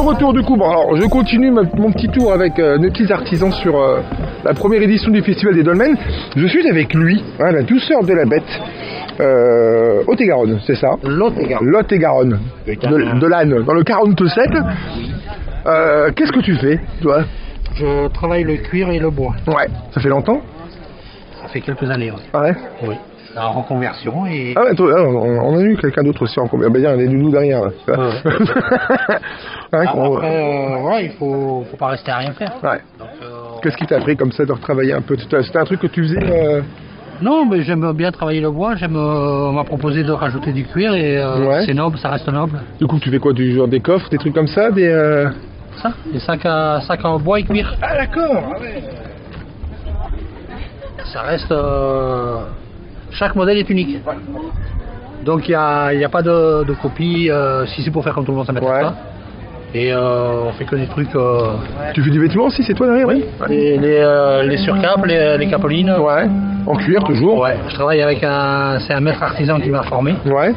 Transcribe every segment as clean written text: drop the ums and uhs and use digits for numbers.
retour du coup. Bon, alors, je continue mon petit tour avec nos petits artisans sur la première édition du Festival des Dolmens. Je suis avec lui, hein, la douceur de la bête, Haute-et-Garonne, c'est ça? Lot-et-Garonne, de l'âne, dans le 47. Qu'est-ce que tu fais, toi? Je travaille le cuir et le bois. Ouais, ça fait longtemps? Ça fait quelques années, oui. Ah ouais? Oui. En reconversion et... Ah ouais, toi, on a eu quelqu'un d'autre aussi en conversion. Ben, il y a un des doudous derrière. Là. Ouais. Ouais, après, voilà, il faut pas rester à rien faire. Ouais. Donc, qu'est-ce qui t'a appris comme ça de retravailler un peu? C'était un truc que tu faisais Non, mais j'aime bien travailler le bois. On m'a proposé de rajouter du cuir et c'est noble, ça reste noble. Du coup, tu fais quoi? Du genre des coffres, des trucs comme ça, des Ça, des sacs en bois et cuir. Ah d'accord. Ah ouais. Ça reste... Chaque modèle est unique. Ouais. Donc il n'y a pas de copie. Si c'est pour faire comme tout le monde, ça ne m'intéresse pas. Et on fait que des trucs... Tu fais du vêtement aussi, c'est toi derrière? Oui. Les surcapes, les capolines. Ouais. En cuir toujours? Ouais. Je travaille avec c'est un maître artisan qui m'a formé. Ouais.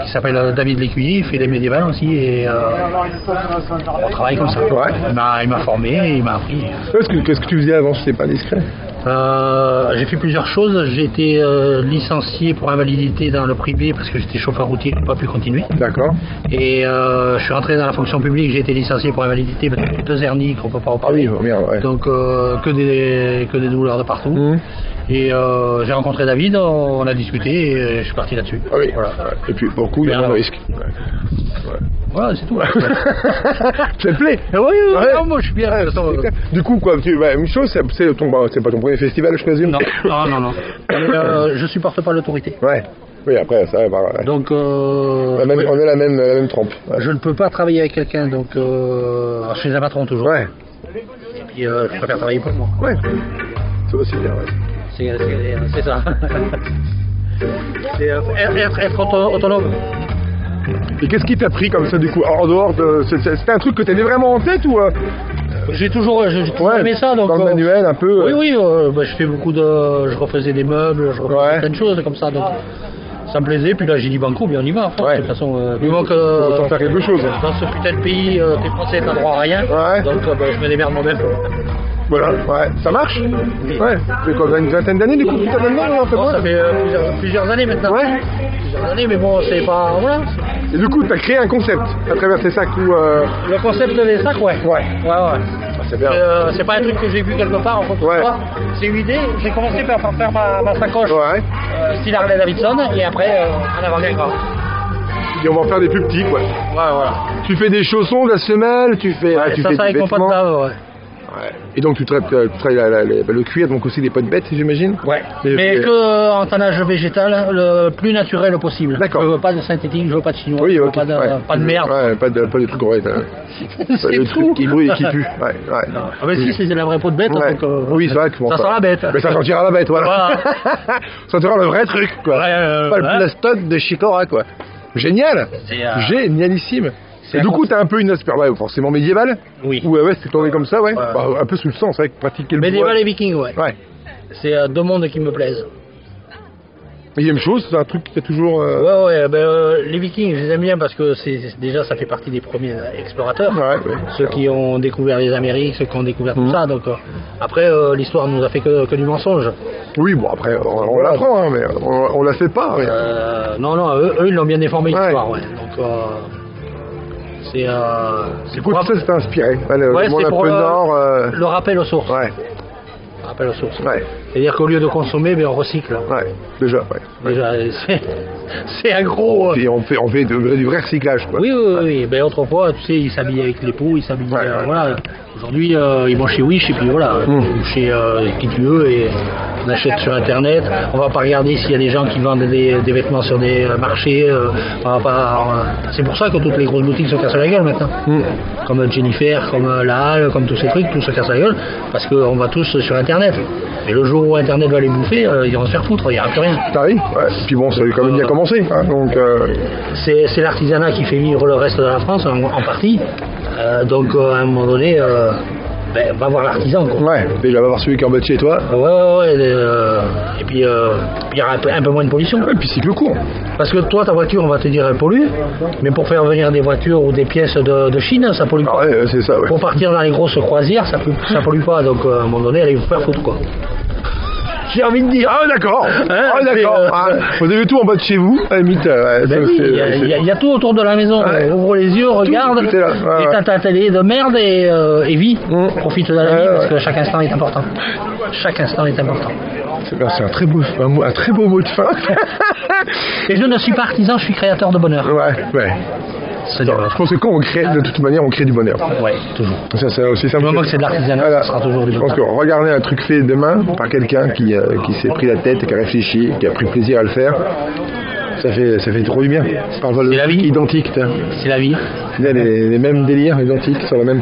Qui s'appelle David Lécuyer, il fait des médiévales aussi et on travaille comme ça. Ouais. Il m'a formé, il m'a appris. Qu'est-ce que tu faisais avant, c'était pas discret? J'ai fait plusieurs choses. J'ai été licencié pour invalidité dans le privé parce que j'étais chauffeur routier, je n'ai pas pu continuer. D'accord. Et je suis rentré dans la fonction publique, j'ai été licencié pour invalidité parce que j'ai 2 hernies qu'on ne peut pas en parler. Ah oui, merde, ouais. Donc que des douleurs de partout. Mmh. Et j'ai rencontré David, on a discuté et je suis parti là-dessus. Ah oui, voilà. Et puis pour le coup, il y a un risque. Voilà, c'est tout. Ça te plaît? Oui, non, moi je suis bien. Du coup, quoi, une chose, c'est pas ton premier festival, je présume? Non. Je supporte pas l'autorité. Ouais. Oui, après, ça va. Ouais. Donc, on est la même trempe. Ouais. Je ne peux pas travailler avec quelqu'un, donc je suis un patron toujours. Ouais. Et puis, je préfère travailler pour moi. Ouais. Ça aussi bien, ouais. C'est ça. C'est être autonome. Et qu'est-ce qui t'a pris comme ça du coup en dehors de... C'était un truc que t'avais vraiment en tête ou J'ai toujours aimé ça. Donc, dans le manuel un peu. Oui, je fais beaucoup de... Je refaisais des meubles, je refaisais plein de choses comme ça. Donc ça me plaisait, puis là j'ai dit banco, bien on y va. De toute façon, du moment que autant faire quelque chose. Dans ce putain de pays, t'es français, t'as droit à rien. Ouais. Donc je me démerde moi-même. Voilà, ouais, ça marche. Oui. Ouais. Ça fait quoi, une vingtaine d'années du coup? Ça fait plusieurs années maintenant. Ouais. Plusieurs années, mais bon, c'est pas... Voilà. Et du coup, t'as créé un concept à travers ces sacs ou Le concept des sacs, ouais. C'est bien. C'est pas un truc que j'ai vu quelque part, en fait. Ouais. C'est une idée. J'ai commencé par faire ma sacoche style Harley Davidson, et après, en avant bien grand. Et on va en faire des plus petits, quoi. Ouais, voilà. Tu fais des chaussons, de la semelle, tu fais... Ouais, tu ça fais avec mon pote d'ave, ouais. Et donc tu traites le cuir, donc aussi des potes bêtes, j'imagine? Ouais. Mais que en tannage végétal, le plus naturel possible. D'accord. Je veux pas de synthétique, je veux pas de chinois, je veux pas de merde. Ouais, pas de trucs ouais, c'est le truc qui brûle et qui pue. Ouais. Ah mais si, c'est la vraie peau de bête. Ouais. Donc, oui, c'est vrai que ça sent la bête. Mais ça sentira la bête, voilà. Ça sentira le vrai truc, quoi. Pas le plastoc de Chicora, quoi. Génial. Génialissime. Et du coup, t'as un peu une aspect, forcément médiéval. Oui. Ouais, c'est tourné comme ça, ouais. Bah, un peu sous le sens, avec pratiquer le médiéval et viking, ouais. C'est 2 mondes qui me plaisent. Deuxième chose, c'est un truc qui t'a toujours... les vikings, je les aime bien parce que déjà, ça fait partie des premiers explorateurs. Ceux qui ont découvert les Amériques, ceux qui ont découvert tout ça. Donc, après, l'histoire nous a fait que du mensonge. Oui, bon, après, on l'apprend, hein, mais on la fait pas. Non, eux, ils l'ont bien déformé, l'histoire, Donc... C'est cool, ça c'est inspiré. Le monde un peu nord. Le rappel aux sources. Rappel aux sources. C'est-à-dire qu'au lieu de consommer, on recycle. Déjà. C'est un gros. Et on fait du vrai recyclage, quoi. Oui. Ben, autrefois, tu sais, ils s'habillaient avec l'époux, ils s'habillaient. Voilà. Aujourd'hui, ils vont chez Wish et puis voilà, chez qui tu veux et on achète sur internet. On va pas regarder s'il y a des gens qui vendent des vêtements sur des marchés. C'est pour ça que toutes les grosses boutiques se cassent la gueule maintenant. Comme Jennifer, comme La Halle, comme tous ces trucs, tout se casse la gueule parce qu'on va tous sur internet. Et le jour où internet va les bouffer, ils vont se faire foutre, il n'y aura plus rien. Ah oui, et puis bon, ça a quand même bien commencé. Donc, c'est l'artisanat qui fait vivre le reste de la France en partie. Donc à un moment donné, Ben, va voir l'artisan, quoi. Ouais, déjà va voir celui qui est en bas de chez toi. Ouais, et puis il y aura un peu moins de pollution. Et puis cycle court. Parce que toi, ta voiture, on va te dire, elle pollue, mais pour faire venir des voitures ou des pièces de Chine, ça pollue pas. Ah ouais, c'est ça, ouais. Pour partir dans les grosses croisières, ça pollue pas, donc à un moment donné, allez vous faire foutre, quoi. J'ai envie de dire. Ah d'accord. Vous avez tout en bas de chez vous, à la limite. Il y a tout autour de la maison. Ouais. Ouvre les yeux, regarde, tout est là. et t'as ta télé de merde et vis. Profite de la vie parce que chaque instant est important. Chaque instant est important. C'est un très beau mot de fin. Et je ne suis pas artisan, je suis créateur de bonheur. Ouais. Je pense que quand on crée, de toute manière, on crée du bonheur. Ouais, toujours. Ça aussi, ça du moment que c'est de l'artisanat, ça sera toujours du bonheur. Je pense que regarder un truc fait demain par quelqu'un qui s'est pris la tête, qui a réfléchi, qui a pris plaisir à le faire, ça fait trop du bien. C'est la vie. Identique. C'est la vie. Il y a les mêmes délires identiques sur la même,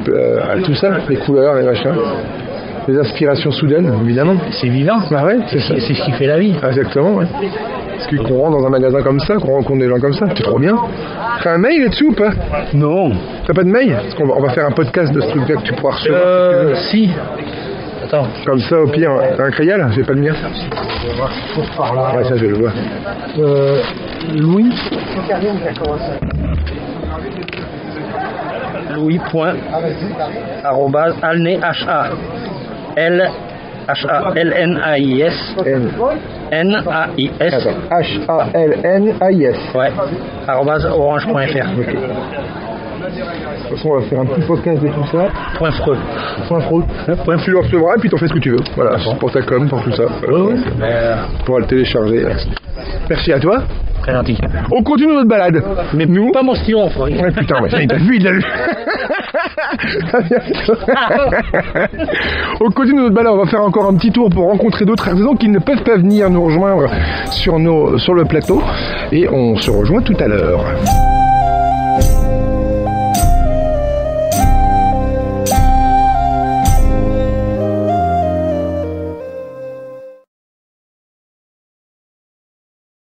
tout ça, les couleurs, les machins. Les inspirations soudaines, évidemment. C'est vivant. Ah ouais, c'est ça. C'est ce qui fait la vie. Exactement, ouais. Parce qu'on rentre dans un magasin comme ça, qu'on rencontre des gens comme ça, c'est trop bien. T'as un mail là-dessus ou pas? Non. T'as pas de mail? Parce qu'on va faire un podcast de ce truc-là que tu pourras recevoir. Si. Attends. Comme ça, au pire, t'as un crayon? J'ai pas le mien. Ouais, ça je le vois. Louis. Louis.alnais H-A-L-N-A-I-S N-A-I-S H-A-L-N-A-I-S. Ouais. @orange.fr. Ok. De toute façon, on va faire un petit podcast de tout ça. Point freux. Tu le recevras et puis t'en fais ce que tu veux. Voilà, pour ta com, pour tout ça. Tu pourras le télécharger. Merci à toi. Très gentil. On continue notre balade. Mais nous, pas mon stylo, frère. Ouais, putain, ouais, il t'a vu, il l'a vu. On continue notre balade, on va faire encore un petit tour pour rencontrer d'autres artisans qui ne peuvent pas venir nous rejoindre sur le plateau. Et on se rejoint tout à l'heure.